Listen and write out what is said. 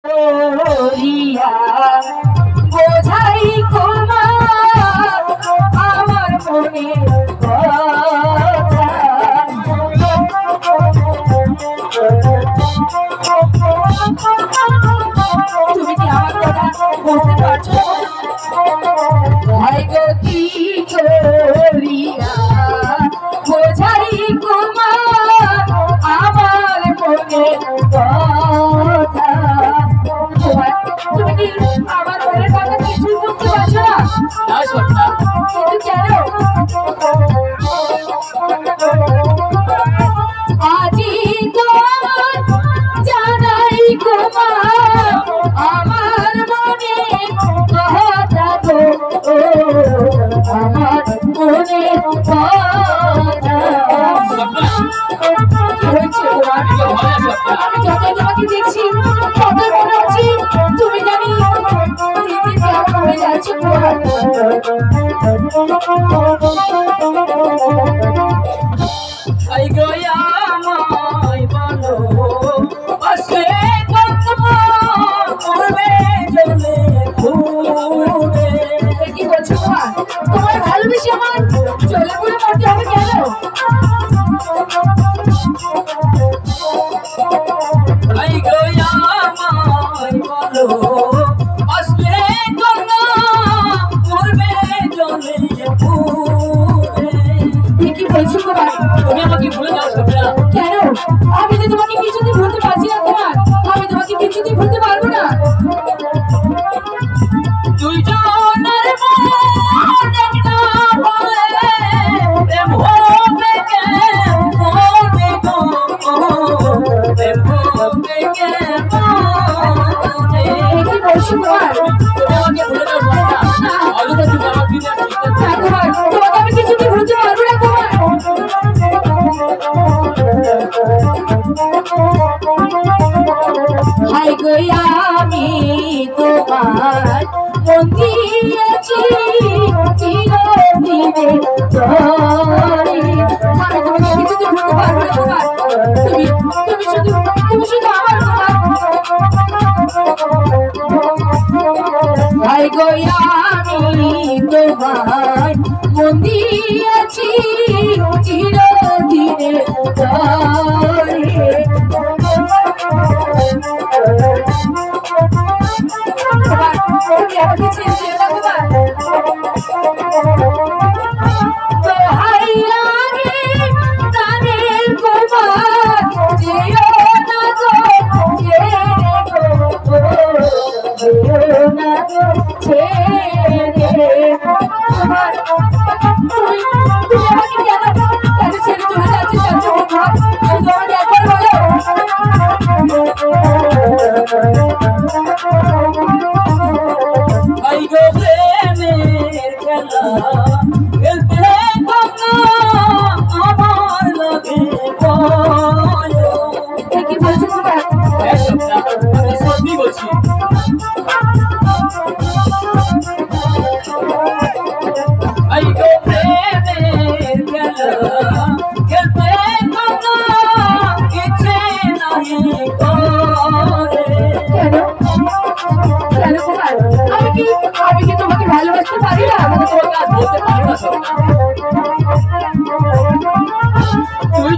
করিয়া বোঝাই তোমার আমার মনে কথা। তুমি কি আমার কথা বুঝতে পারছো? ভাই গো কি করিয়া বোঝাই তোমার আমার মনে কথা। তুমি কি আমার মনের কথা কিছুই বুঝতে পারছো না? কিন্তু কেন আজি তোমার জানাই তোমার আমার মনে কথা গো, আমার মনে কথা হয়েছে তোমার। আমি যতই তোমাকে দেখছি ততই মনে হচ্ছে তুমি জানি কেমন হয়ে যাচ্ছে তোমার। কি বলছো তোমার? তোমার ভালোবেসে আমার চলে পুরে মরতে হবে কেন? কি বলছো তোমার? তুমি আমাকে ভুলে যাও কেন? আমি যে তোমাকে কিছুতেই ভুলতে পারছি না তোমার, আমি তোমাকে কিছুতেই ভুলতে পারবো না। আমি তোমার মন দিয়েছি চিরদিনে ধরে। আমি তোমাকে কিছুতে ভুলতে পারবো না তোমার। তুমি তুমি শুধু আমার তোমার। ভাই গো আমি তোমার মন দিয়েছি চিরদিনে ধরে। আমি কি তোমাকে ভালোবাসতে পারি না? আমি তোমাকে আজ বলতে পারি না। তুই